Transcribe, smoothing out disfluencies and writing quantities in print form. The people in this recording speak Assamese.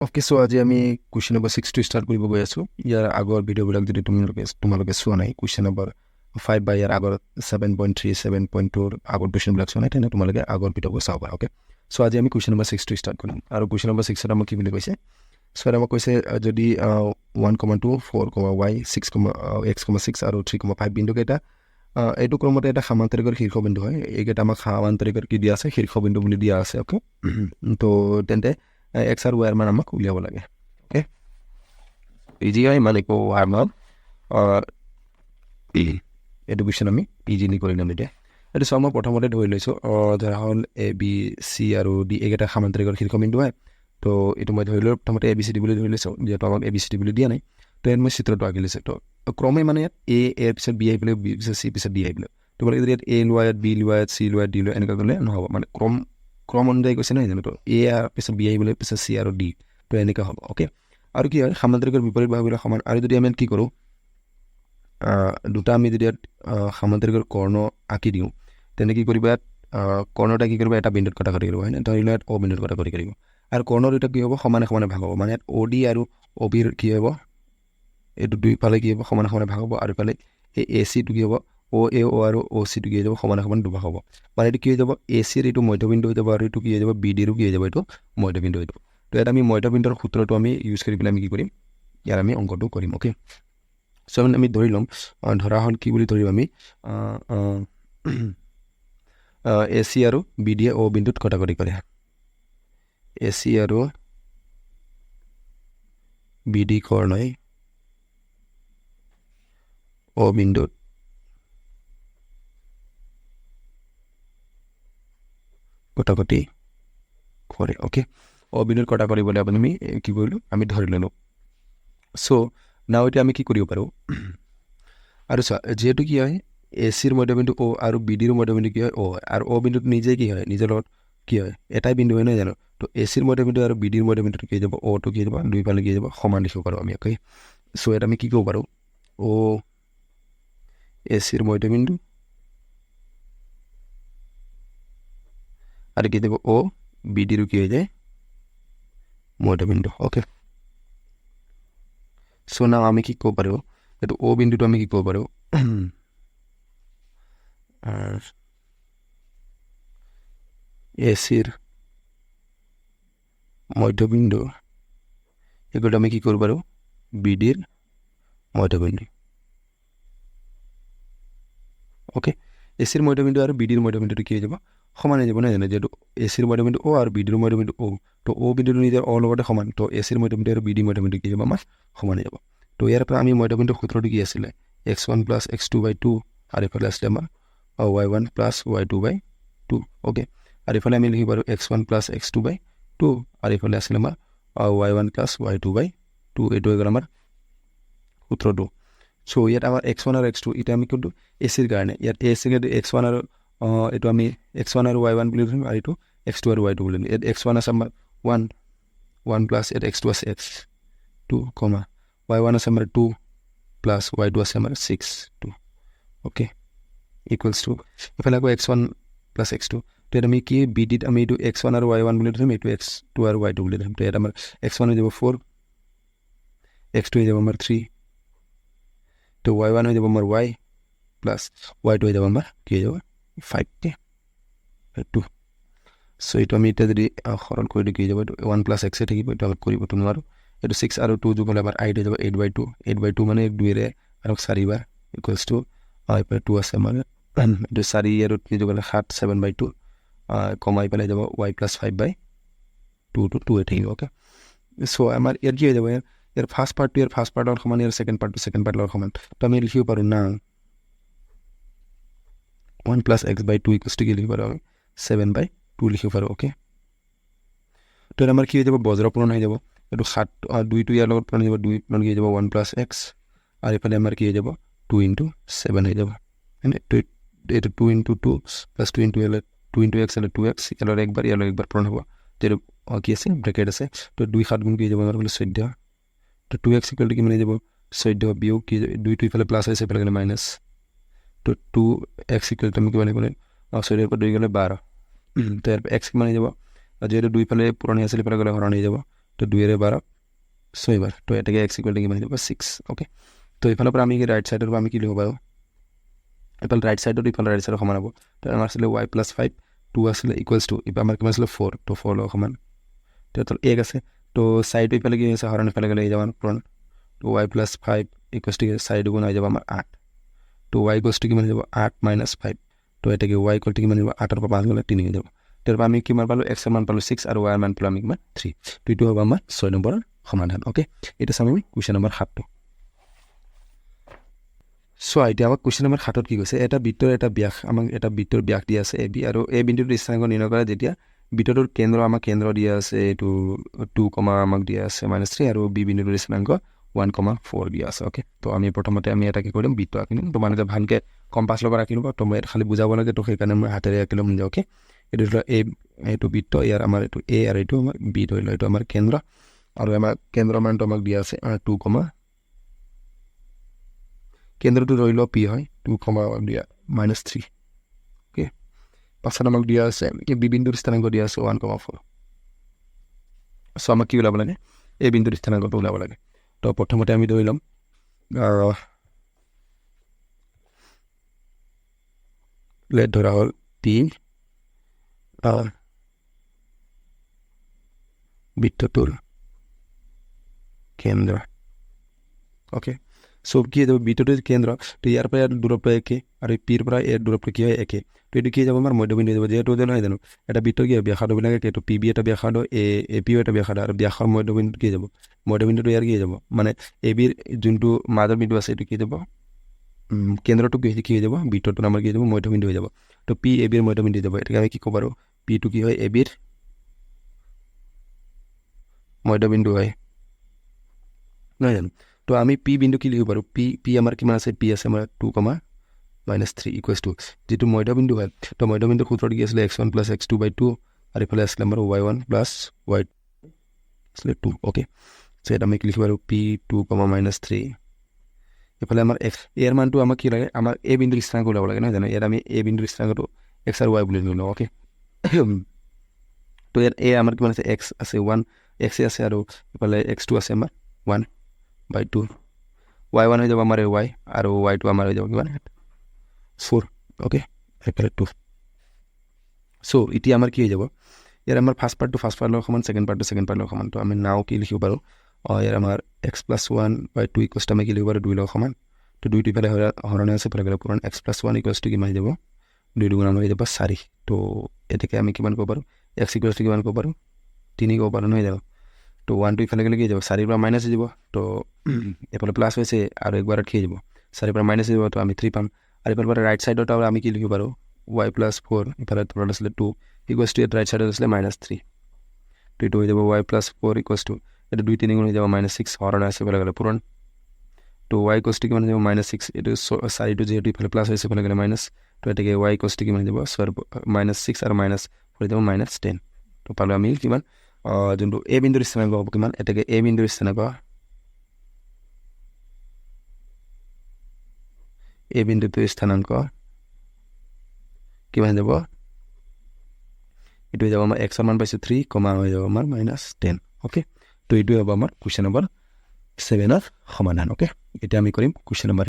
অ'কে, চ' আজি আমি কুৱেশ্যন নম্বৰ 6টো ষ্টাৰ্ট কৰিব গৈ আছোঁ। ইয়াৰ আগৰ ভিডিঅ'বিলাক যদি তোমালোকে চোৱা নাই, কুৱেশ্যন নম্বৰ 5 বা ইয়াৰ আগৰ 7.3, 7.2 আগৰ কুৱেশ্যনবিলাক চোৱা নাই, তেনে তোমালোকে আগৰ ভিডিঅ'বোৰ চাব পাৰা। অ'কে, চ' আজি আমি কুৱেশ্যন নম্বৰ 6টো ষ্টাৰ্ট কৰিম। আৰু কুৱেশ্যন নম্বৰ 6ত আমাক কি বুলি কৈছে? চ' আমাক কৈছে যদি 1,2, 4, y, 6, আৰু 3,5 বিন্দুকেইটা এইটো ক্ৰমতে এটা সামান্তৰিকৰ শীৰ্ষবিন্দু হয়। এইকেইটা আমাক সামান্তৰিকৰ কি দিয়া আছে? শীৰ্ষবিন্দু বুলি দিয়া আছে। অ'কে, তো তেন্তে এক্স আৰু ৱাইৰ মান আমাক উলিয়াব লাগে। অ'কে, ইজি হয়, মানে একো ৱাৰ মান এইটো কুৱেশ্যন আমি ইজিলি কৰি ল'ম এতিয়া। এইটো চোৱা, মই প্ৰথমতে ধৰি লৈছোঁ ধৰা হ'ল ABC আৰু D এইকেইটা সামান্তৰিকৰ শীৰ্ষবিন্দু হয়। তো এইটো মই ধৰি লৈ প্ৰথমতে ABCD বুলি ধৰি লৈছোঁ, যিহেতু আমাক ABCD বুলি দিয়া নাই। তো ইয়াত মই চিত্ৰটো আঁকি লৈছোঁ। তো ক্ৰমে মানে ইয়াত এৰ পিছত B আহিবলৈ, B পিছত C পিছত D আহিবলৈ। তোমালোকে যদি ইয়াত A লোৱা, ইয়াত B লোৱা, ইয়াত C লোৱা, D লোৱা, এনেকুৱা কৰিলে নহ'ব। মানে ক্ৰম অনুযায়ী কৈছে নহয় জানো? তো A পিছত B আহিবলৈ, পিছত C আৰু D, তো এনেকুৱা হ'ব। অ'কে, আৰু কি হয়, সামান্তৰিকৰ বিপৰীত বাহুবিলাক সমান। আৰু যদি আমি কি কৰোঁ, দুটা আমি যদি ইয়াত সামান্তৰিকৰ কৰ্ণ আঁকি দিওঁ, তেন্তে কি কৰিবা, ইয়াত কৰ্ণটা কি কৰিব, এটা বিন্দুত কটাকটি কৰিব, হয় নে? ধৰি লোৱা ইয়াত O বিন্দুত কটাকটি কৰিব। আৰু কৰ্ণ দুটা কি হ'ব, সমানে সমানে ভাগ হ'ব। মানে ইয়াত OD আৰু OBৰ কি হ'ব, এইটো দুইফালে কি হ'ব, সমানে সমানে ভাগ হ'ব। আৰু ইফালে এই ACটো কি হ'ব, OA আৰু OCটো কি হৈ যাব, সমানে সমানে দুভাগ হ'ব। মানে এইটো কি হৈ যাব, ACৰ এইটো মধ্যবিন্দু হৈ যাব, আৰু এইটো কি হৈ যাব, BDৰো কি হৈ যাব, এইটো মধ্যবিন্দু হৈ যাব। তো ইয়াত আমি মধ্যবিন্দুৰ সূত্ৰটো আমি ইউজ কৰি পেলাই আমি কি কৰিম, ইয়াৰ আমি অংকটো কৰিম। অ'কে, চ' আমি ধৰি ল'ম, ধৰা হ'ল কি বুলি ধৰিম আমি, AC আৰু BDয়ে O বিন্দুত কটাকটি কৰে। AC আৰু BD কৰ্ণই O বিন্দুত কটাকটি কৰে। অ'কে, O বিন্দুত কটাকটি বুলি আমি কি কৰিলোঁ, আমি ধৰি ল'লোঁ। চ' নাও এতিয়া আমি কি কৰিব পাৰোঁ, আৰু চোৱা, যিহেতু কি হয়, ACৰ মধ্যবিন্দু O আৰু BDৰ মধ্যবিন্দু কি হয়, O হয়। আৰু O বিন্দুত নিজে কি হয়, নিজৰ লগত কি হয়, এটাই বিন্দু হয় নহয় জানো? তো ACৰ মধ্যবিন্দু আৰু BDৰ মধ্যবিন্দুটো কি হৈ যাব, Oটো কি হৈ যাব, দুইফালে কি হৈ যাব, সমান লিখিব পাৰোঁ আমি। অ'কে, চ' ইয়াত আমি কি কৰিব পাৰোঁ, O ACৰ মধ্যবিন্দু আৰু কি দিব, O BDৰো কি হৈ যায়, মধ্যবিন্দু। অ'কে, চ' নাও আমি কি ক'ব পাৰোঁ, এইটো O বিন্দুটো আমি কি ক'ব পাৰোঁ, ACৰ মধ্যবিন্দু এগুলো আমি কি কৰব পাৰো, BDৰ মধ্যবিন্দু। ওকে, ACৰ মধ্যবিন্দু আৰু BDৰ মধ্যবিন্দুটো কি হৈ যাব, সমান হৈ যাব নহয় জানো? যেহেতু ACৰ মধ্যবিন্দু O আৰু BDৰ মধ্যবিন্দু O, তো O বিন্দুটো নিজৰ O লগতে সমান। তো ACৰ মধ্যবিন্দু আৰু BD মধ্যবিন্দু কি হ'ব, আমাৰ সমান হৈ যাব। তো ইয়াৰ পৰা আমি মধ্যবিন্দুৰ সূত্ৰটো কি আছিলে, x1 + x2/2, আৰু ইফালে আছিলে আমাৰ y1 + y2/2। ওকে, আৰু ইফালে আমি লিখিব পাৰোঁ x1 + x2/2, আৰু ইফালে আছিলে আমাৰ y1 + y2/2। এইটো হৈ গ'ল আমাৰ সূত্ৰটো। চ' ইয়াত আমাৰ x1 আৰু x2, এতিয়া আমি কোনটো, ACৰ কাৰণে ইয়াত ACৰ x1 আৰু এইটো আমি x1 আৰু y1 বুলি ধৰিম, আৰু এইটো x2 আৰু y2 বুলি ধৰিম। ইয়াত x1 আছে আমাৰ 1 প্লাছ ইয়াত x2 আছে x2, y1 আছে আমাৰ 2 প্লাছ y2 আছে আমাৰ 6, অ'কে, ইকুৱেলছ টু ইফালে আকৌ x1 + x2। তো ইয়াত আমি কি, BDত আমি এইটো x1 আৰু y1 বুলি ধৰিম, এইটো x2 আৰু y2 বুলি ধৰিম। তো ইয়াত আমাৰ x1 হৈ যাব 4, x2 হৈ যাব আমাৰ 3, তো y1 হৈ যাব আমাৰ y, প্লাছ y2 হৈ যাব আমাৰ কি হৈ যাব 5, 2। চ' এইটো আমি এতিয়া যদি সৰল কৰি দিওঁ কি হৈ যাব, এইটো 1 + x থাকিব, এইটো অলপ কৰিবতো নোৱাৰোঁ। এইটো 6 আৰু 2 যোগ হ'লে আমাৰ 8 হৈ যাব, 8/2, 8/2 মানে 2ৰে আৰু 4বাৰ, ইকুৱেলছ টু এইফালে 2 আছে আমাৰ, এইটো 4 আৰু 3 যোগ হ'লে 7, 7/2, কমাই পেলাই যাব y + 5/2, টো 2 থাকিব। অ'কে, চ' আমাৰ ইয়াত কি হৈ যাব, ইয়াৰ ফাৰ্ষ্ট পাৰ্টটো ইয়াৰ ফাৰ্ষ্ট পাৰ্টৰ সমান, ইয়াৰ ছেকেণ্ড পাৰ্টটো ছেকেণ্ড পাৰ্টৰ সমান। তো আমি লিখিব পাৰোঁ না 1 + x/2 = কি লিখিব পাৰোঁ, আমি 7/2 লিখিব পাৰোঁ। অ'কে, তো ইয়াত আমাৰ কি হৈ যাব, বজ্ৰ পূৰণ হৈ যাব। এইটো 7, 2টো ইয়াৰ লগত পূৰণ হৈ যাব, 2 পূৰণ কি হৈ যাব 1 + x, আৰু এইফালে আমাৰ কি হৈ যাব 2 × 7 হৈ যাব, হয়নে? এইটো 2 × 2 + 2 × 2 × x হ'লে 2x, ইয়াৰ একবাৰ ইয়াৰ একবাৰ পূৰণ হ'ব। যিহেতু কি আছে, ব্ৰেকেট আছে। তো 2 7 গুণ কি হৈ যাব আমাৰ 14। তো 2x = কিমান হৈ যাব, 14, বিয়োগ কি 2টো ইফালে প্লাছ আছে, ইফালে গ'লে মাইনাছ। তো 2x = আমি কিমান গ'লে 14 পৰা 2 গ'লে 12। তো ইয়াৰ x কিমান হৈ যাব, যিহেতু 2 ইফালে পূৰণ হৈ আছিল, ইফালে গ'লে হৰণ হৈ যাব। তো তো 2 12 6 বাৰ তো এটাকে x ইকুৱেল টু কিমান হ'ব 6 ওকে তো ইফালৰ পৰা আমি কি ৰাইট সাইডৰ পৰা আমি কি লিখিব পাৰো ইফাল ৰাইট সাইডৰ ইফাল ৰাইট সাইডৰ সমান হ'ব তো আমাৰ আছিল y + 5 2 আছিল ইকুৱেলছ টু ইফাল আমাৰ কিমান আছিল 4 তো 4 লগ সমান তো 1 আছে তো সাইড ইফালে কি আছে হৰণ ইফালে গলে যাব পূৰণ তো y + 5 ইকুৱেলছ টু সাইড গুণ হৈ যাব আমাৰ 8 তো y ইকুৱেলছ টু কিমান যাব 8 - 5 তো এটাকে y ইকুৱেল টু কিমান হ'ব 8 ৰ পৰা 5 গলে 3 হৈ যাব তাৰ পৰা আমি কিমান পালো x ৰ মান পালো 6 আৰু y ৰ মান পালো আমি কিমান 3 তো এইটো হ'ব আমাৰ 6 নম্বৰৰ সমাধান ওকে এটা চাম আমি কোৱেশ্চন নম্বৰ 7 টো সো এতিয়া আমাক কোৱেশ্চন নম্বৰ 7 ত কি কৈছে এটা বৃত্তৰ এটা ব্যাস আমাক এটা বৃত্তৰ ব্যাস দিয়া আছে ab আৰু a বিন্দুটোৰ স্থানাংক নিৰ্ণয় কৰা যেতিয়া বৃত্তটোৰ কেন্দ্ৰ আমাক কেন্দ্ৰ দিয়া আছে এটো 2, আমাক দিয়া আছে -3 আৰু b বিন্দুটোৰ স্থানাংক 1,4 দিয়া আছে ওকে তো আমি প্ৰথমতে আমি এটা কি কৰিম বৃত্ত আঁকিম তো মানে ভালকে কম্পাস লগাই ৰাখিলো তো মই খালি বুজাব লাগে তো সেইকাৰণে মই হাতেৰে আঁকিলো মানে ওকে এটো হলো a এটো বৃত্ত ইয়াৰ আমাৰ এটো a আৰু এটো আমাৰ b ধৰিলো এটো আমাৰ কেন্দ্ৰ আৰু আমাৰ কেন্দ্ৰ মানটো আমাক দিয়া আছে 2, কেন্দ্ৰটো ধৰিলো p হয় 2, দিয়া -3 ওকে পাছত আমাক দিয়া আছে কি b বিন্দুৰ স্থানাংক দিয়া আছে 1,4 সো আমাক কি ওলাব লাগে a বিন্দুৰ স্থানাংকটো ওলাব লাগে তো প্ৰথমতে আমি ধৰি লম লেট ধৰা হল p বৃত্তটোৰ কেন্দ্ৰ ওকে সো কি যাব বৃত্তটোৰ কেন্দ্ৰ তো ইয়াৰ পৰা দূৰত্ব একে আৰু p ৰ পৰা এৰ দূৰত্ব কি হয় একে তো এটো কি যাব আমাৰ মধ্যবিন্দু যাব যেটো নহয় জানো এটা বৃত্ত কি ব্যাসাৰ্ধ বিলাকে কেটো pb এটা ব্যাসাৰ্ধ ap এটা ব্যাসাৰ্ধ আৰু ব্যাসৰ মধ্যবিন্দু কি যাব মধ্যবিন্দুটো ইয়াৰ কি যাব মানে ab ৰ যোনটো মাজৰ বিন্দু আছে এটো কি যাব কেন্দ্ৰটো কি হৈ যাব বৃত্তটোৰ আমাৰ কি যাব মধ্যবিন্দু হৈ যাব তো p ab ৰ মধ্যবিন্দু যাব এটাকে আমি কি ক'ব পাৰো p টো কি হয় ab ৰ মধ্যবিন্দু হয় নহয় জানো তো আমি p বিন্দু কি লিখিব পাৰো p আমাৰ কিমান আছে p আছে আমাৰ 2, -3 ইকুৱেলছ টু যেটো মধ্যবিন্দু হয় তো মধ্যবিন্দুৰ সূত্ৰটো কি আছিল x1 + x2/2 আৰু ইফালে আছিল আমাৰ y1 + y আছিল 2 ওকে সো এটা আমি কি লিখিব পাৰো p 2, -3 ইফালে আমাৰ x এৰ মানটো আমাক কি লাগে আমাৰ a বিন্দুৰ স্থানাংক ওলাব লাগে নহয় জানো ইয়াত আমি a বিন্দুৰ স্থানাংকটো x আৰু y বুলি ললো ওকে তো ইয়াত a আমাৰ কিমান আছে x আছে 1 x আছে আৰু ইফালে x2 আছে আমাৰ 1/2 y1 হৈ যাব আমাৰ y আৰু y2 আমাৰ হৈ যাব কিমান 4 ওকে ইফালে 2 সো এতিয়া আমাৰ কি হৈ যাব ইয়াৰ আমাৰ ফাৰ্স্ট পাৰ্টটো ফাৰ্স্ট পাৰ্টৰ সমান সেকেন্ড পাৰ্টটো সেকেন্ড পাৰ্টৰ সমান তো আমি নাও কি লিখিব পাৰো ইয়াৰ আমাৰ x + 1/2 ইকুৱেলছ টু আমি কি লিখিব পাৰো 2 লগ সমান তো 2 টো ইফালে হৰণে আছে ফলে পূৰণ x + 1 ইকুৱেলছ টু কিমান হৈ যাব 2 দুগুণ আমাৰ হৈ যাব 4 তো এটাকে আমি কিমান ক'ব পাৰো x ইকুৱেলছ টু কিমান ক'ব পাৰো 3 ক'ব পাৰো নহয় যাব তো 1 টো ইফালে গলে কি যাব 4 ৰ পৰা মাইনাস হৈ যাব তো এফালে প্লাস হৈছে আৰু একবাৰত কি যাব 4 ৰ পৰা মাইনাস হৈ যাব তো আমি 3 পাম আৰু এফালে ৰাইট সাইডত আমি কি লিখিব পাৰো y + 4 ইফালে তলত আছিল 2 ইকুৱেলছ টু ৰাইট সাইডত আছিল -3 তো এইটো হৈ যাব y + 4 ইকুৱেলছ টু এটা 2 3 গুণ হৈ যাব -6 হৰণ আছে ফলে গলে পূৰণ তো y ইকুৱেলছ টু কিমান হৈ যাব -6 এটো 4 টো যেহেতু ইফালে প্লাস হৈছে ফলে গলে মাইনাস তো এটাকে y ইকুৱেলছ টু কিমান হৈ যাব -6 আৰু মাইনাস হৈ যাব -10 তো পালো আমি কিমান যোনটো a বিন্দুৰ স্থানাংক হ'ব কিমান এটাকে a বিন্দুৰ স্থানাংক a বিন্দুটোৰ স্থানাংক কিমান যাব এটো যাব আমাৰ x ৰ মান পাইছো 3, হৈ যাব আমাৰ -10 ওকে তো এইটো হ'ব আমাৰ কোৱেশ্চন নম্বৰ 7 ৰ সমাধান ওকে এতিয়া আমি কৰিম কোৱেশ্চন নম্বৰ